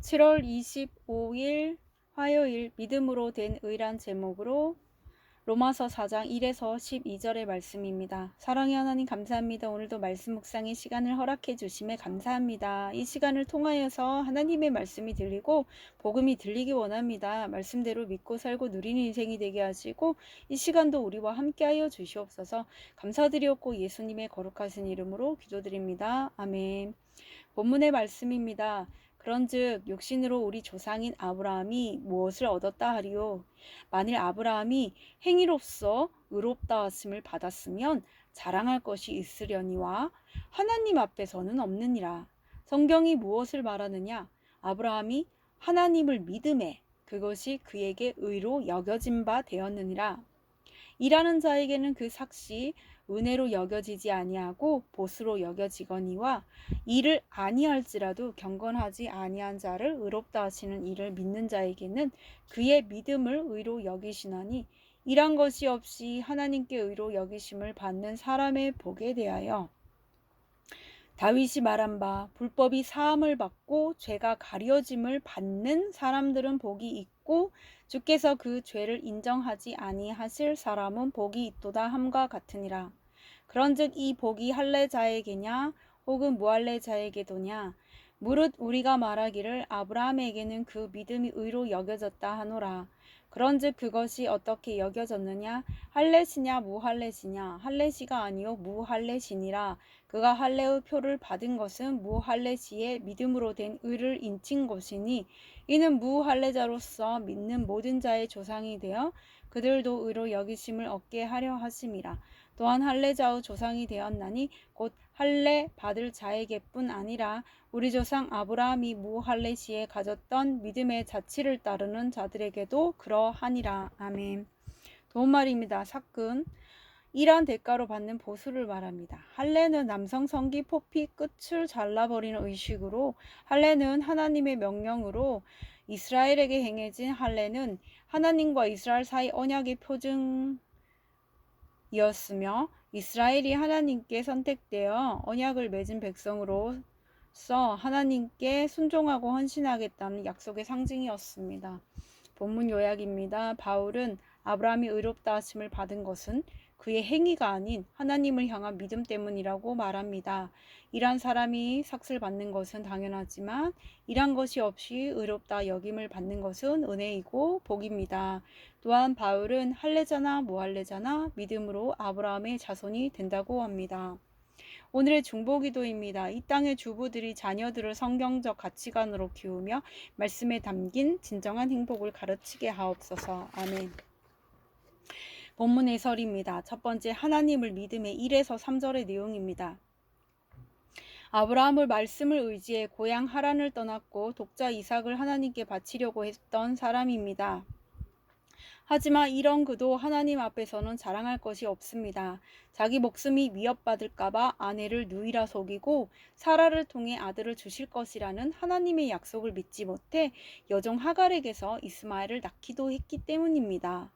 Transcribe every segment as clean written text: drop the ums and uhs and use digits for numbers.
7월 25일 화요일 믿음으로 된 의란 제목으로 로마서 4장 1에서 12절의 말씀입니다. 사랑의 하나님 감사합니다. 오늘도 말씀 묵상의 시간을 허락해 주심에 감사합니다. 이 시간을 통하여서 하나님의 말씀이 들리고 복음이 들리기 원합니다. 말씀대로 믿고 살고 누리는 인생이 되게 하시고 이 시간도 우리와 함께하여 주시옵소서. 감사드리옵고 예수님의 거룩하신 이름으로 기도드립니다. 아멘. 본문의 말씀입니다. 그런즉 육신으로 우리 조상인 아브라함이 무엇을 얻었다 하리요? 만일 아브라함이 행위로서 의롭다 하심을 받았으면 자랑할 것이 있으려니와 하나님 앞에서는 없느니라. 성경이 무엇을 말하느냐? 아브라함이 하나님을 믿음에 그것이 그에게 의로 여겨진 바 되었느니라. 일하는 자에게는 그 삭시 은혜로 여겨지지 아니하고 보수로 여겨지거니와 일을 아니할지라도 경건하지 아니한 자를 의롭다 하시는 이를 믿는 자에게는 그의 믿음을 의로 여기시나니 일한 것이 없이 하나님께 의로 여기심을 받는 사람의 복에 대하여 다윗이 말한 바 불법이 사함을 받고 죄가 가려짐을 받는 사람들은 복이 있고 주께서 그 죄를 인정하지 아니하실 사람은 복이 있도다 함과 같으니라. 그런즉 이 복이 할례자에게냐 혹은 무할례자에게도냐 무릇 우리가 말하기를 아브라함에게는 그 믿음이 의로 여겨졌다 하노라. 그런즉 그것이 어떻게 여겨졌느냐? 할례시냐 무할례시냐? 할례시가 아니요 무할례시니라. 그가 할례의 표를 받은 것은 무할례시의 믿음으로 된 의를 인친 것이니 이는 무할례자로서 믿는 모든 자의 조상이 되어 그들도 의로 여기심을 얻게 하려 하심이라. 또한 할례자의 조상이 되었나니 곧 할례 받을 자에게뿐 아니라 우리 조상 아브라함이 무할례시에 가졌던 믿음의 자치를 따르는 자들에게도 그러하니라. 아멘. 도움말입니다. 사건 이러한 대가로 받는 보수를 말합니다. 할례는 남성 성기 포피 끝을 잘라버리는 의식으로 할례는 하나님의 명령으로 이스라엘에게 행해진 할례는 하나님과 이스라엘 사이 언약의 표징이었으며 이스라엘이 하나님께 선택되어 언약을 맺은 백성으로서 하나님께 순종하고 헌신하겠다는 약속의 상징이었습니다. 본문 요약입니다. 바울은 아브라함이 의롭다 하심을 받은 것은 그의 행위가 아닌 하나님을 향한 믿음 때문이라고 말합니다. 이란 사람이 삭슬 받는 것은 당연하지만 이란 것이 없이 의롭다 여김을 받는 것은 은혜이고 복입니다. 또한 바울은 할례자나 무할례자나 믿음으로 아브라함의 자손이 된다고 합니다. 오늘의 중보기도입니다. 이 땅의 주부들이 자녀들을 성경적 가치관으로 키우며 말씀에 담긴 진정한 행복을 가르치게 하옵소서. 아멘. 본문 해설입니다. 첫 번째, 하나님을 믿음의 1에서 3절의 내용입니다. 아브라함을 말씀을 의지해 고향 하란을 떠났고 독자 이삭을 하나님께 바치려고 했던 사람입니다. 하지만 이런 그도 하나님 앞에서는 자랑할 것이 없습니다. 자기 목숨이 위협받을까봐 아내를 누이라 속이고 사라를 통해 아들을 주실 것이라는 하나님의 약속을 믿지 못해 여종 하갈에게서 이스마엘을 낳기도 했기 때문입니다.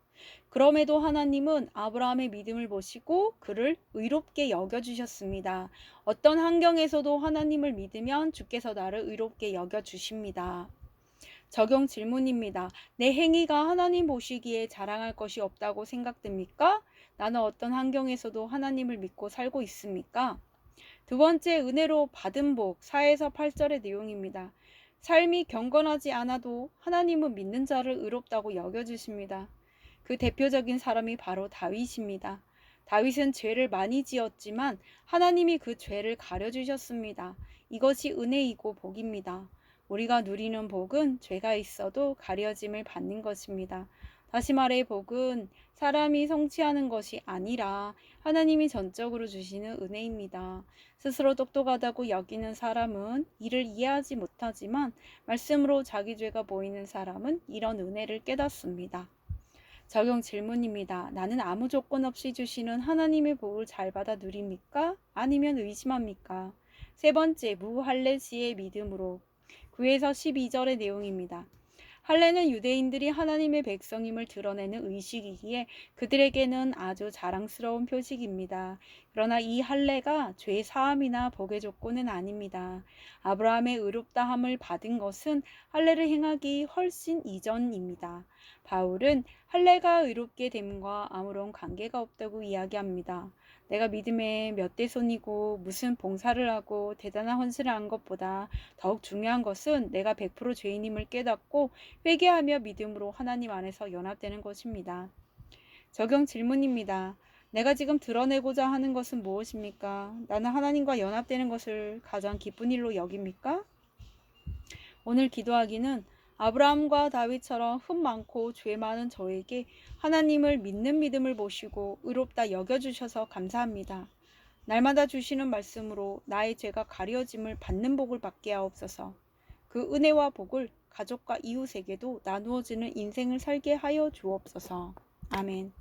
그럼에도 하나님은 아브라함의 믿음을 보시고 그를 의롭게 여겨주셨습니다. 어떤 환경에서도 하나님을 믿으면 주께서 나를 의롭게 여겨주십니다. 적용 질문입니다. 내 행위가 하나님 보시기에 자랑할 것이 없다고 생각됩니까? 나는 어떤 환경에서도 하나님을 믿고 살고 있습니까? 두 번째, 은혜로 받은 복 4에서 8절의 내용입니다. 삶이 경건하지 않아도 하나님은 믿는 자를 의롭다고 여겨주십니다. 그 대표적인 사람이 바로 다윗입니다. 다윗은 죄를 많이 지었지만 하나님이 그 죄를 가려주셨습니다. 이것이 은혜이고 복입니다. 우리가 누리는 복은 죄가 있어도 가려짐을 받는 것입니다. 다시 말해 복은 사람이 성취하는 것이 아니라 하나님이 전적으로 주시는 은혜입니다. 스스로 똑똑하다고 여기는 사람은 이를 이해하지 못하지만 말씀으로 자기 죄가 보이는 사람은 이런 은혜를 깨닫습니다. 적용 질문입니다. 나는 아무 조건 없이 주시는 하나님의 복을 잘 받아 누립니까? 아니면 의심합니까? 세 번째, 무할례시의 믿음으로 9에서 12절의 내용입니다. 할례는 유대인들이 하나님의 백성임을 드러내는 의식이기에 그들에게는 아주 자랑스러운 표식입니다. 그러나 이 할례가 죄 사함이나 복의 조건은 아닙니다. 아브라함의 의롭다함을 받은 것은 할례를 행하기 훨씬 이전입니다. 바울은 할례가 의롭게 됨과 아무런 관계가 없다고 이야기합니다. 내가 믿음에 몇 대 손이고 무슨 봉사를 하고 대단한 헌신을 한 것보다 더욱 중요한 것은 내가 100% 죄인임을 깨닫고 회개하며 믿음으로 하나님 안에서 연합되는 것입니다. 적용 질문입니다. 내가 지금 드러내고자 하는 것은 무엇입니까? 나는 하나님과 연합되는 것을 가장 기쁜 일로 여깁니까? 오늘 기도하기는 아브라함과 다윗처럼 흠 많고 죄 많은 저에게 하나님을 믿는 믿음을 보시고 의롭다 여겨주셔서 감사합니다. 날마다 주시는 말씀으로 나의 죄가 가려짐을 받는 복을 받게 하옵소서. 그 은혜와 복을 가족과 이웃에게도 나누어지는 인생을 살게 하여 주옵소서. 아멘.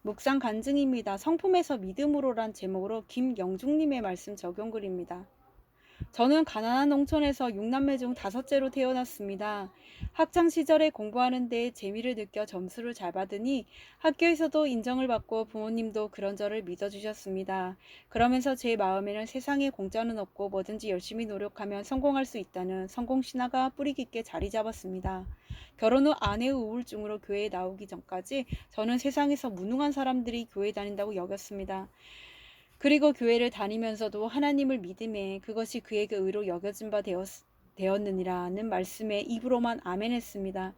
묵상 간증입니다. 성품에서 믿음으로란 제목으로 김영중님의 말씀 적용글입니다. 저는 가난한 농촌에서 6남매 중 5째로 태어났습니다. 학창시절에 공부하는 데 재미를 느껴 점수를 잘 받으니 학교에서도 인정을 받고 부모님도 그런 저를 믿어주셨습니다. 그러면서 제 마음에는 세상에 공짜는 없고 뭐든지 열심히 노력하면 성공할 수 있다는 성공신화가 뿌리 깊게 자리 잡았습니다. 결혼 후 아내의 우울증으로 교회에 나오기 전까지 저는 세상에서 무능한 사람들이 교회 다닌다고 여겼습니다. 그리고 교회를 다니면서도 하나님을 믿음에 그것이 그에게 의로 여겨진 바 되었느니라는 말씀에 입으로만 아멘했습니다.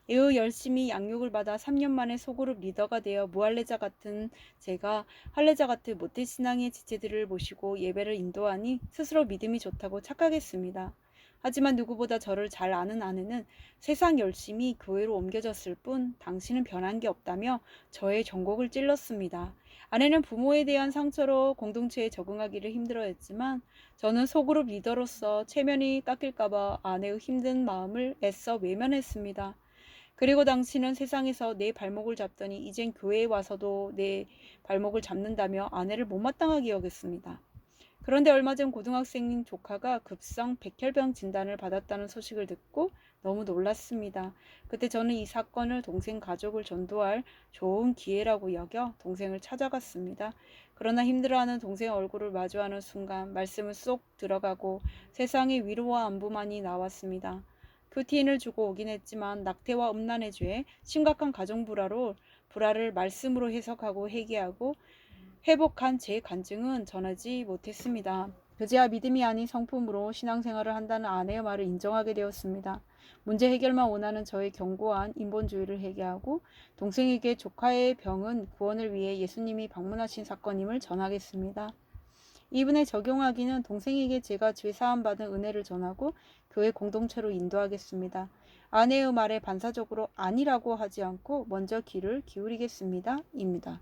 이후 열심히 양육을 받아 3년 만에 소그룹 리더가 되어 무할례자 같은 제가 할례자 같은 모태 신앙의 지체들을 모시고 예배를 인도하니 스스로 믿음이 좋다고 착각했습니다. 하지만 누구보다 저를 잘 아는 아내는 세상 열심히 교회로 옮겨졌을 뿐 당신은 변한 게 없다며 저의 전곡을 찔렀습니다. 아내는 부모에 대한 상처로 공동체에 적응하기를 힘들어했지만 저는 소그룹 리더로서 체면이 깎일까봐 아내의 힘든 마음을 애써 외면했습니다. 그리고 당신은 세상에서 내 발목을 잡더니 이젠 교회에 와서도 내 발목을 잡는다며 아내를 못마땅하게 여겼습니다. 그런데 얼마 전 고등학생인 조카가 급성 백혈병 진단을 받았다는 소식을 듣고 너무 놀랐습니다. 그때 저는 이 사건을 동생 가족을 전도할 좋은 기회라고 여겨 동생을 찾아갔습니다. 그러나 힘들어하는 동생 얼굴을 마주하는 순간 말씀은 쏙 들어가고 세상의 위로와 안부만이 나왔습니다. 큐티인을 주고 오긴 했지만 낙태와 음란의 죄, 심각한 불화를 말씀으로 해석하고 회개하고 회복한 제 간증은 전하지 못했습니다. 그제야 믿음이 아닌 성품으로 신앙생활을 한다는 아내의 말을 인정하게 되었습니다. 문제 해결만 원하는 저의 견고한 인본주의를 회개하고 동생에게 조카의 병은 구원을 위해 예수님이 방문하신 사건임을 전하겠습니다. 이분에 적용하기는 동생에게 제가 죄사함 받은 은혜를 전하고 교회 공동체로 인도하겠습니다. 아내의 말에 반사적으로 아니라고 하지 않고 먼저 귀를 기울이겠습니다. 입니다.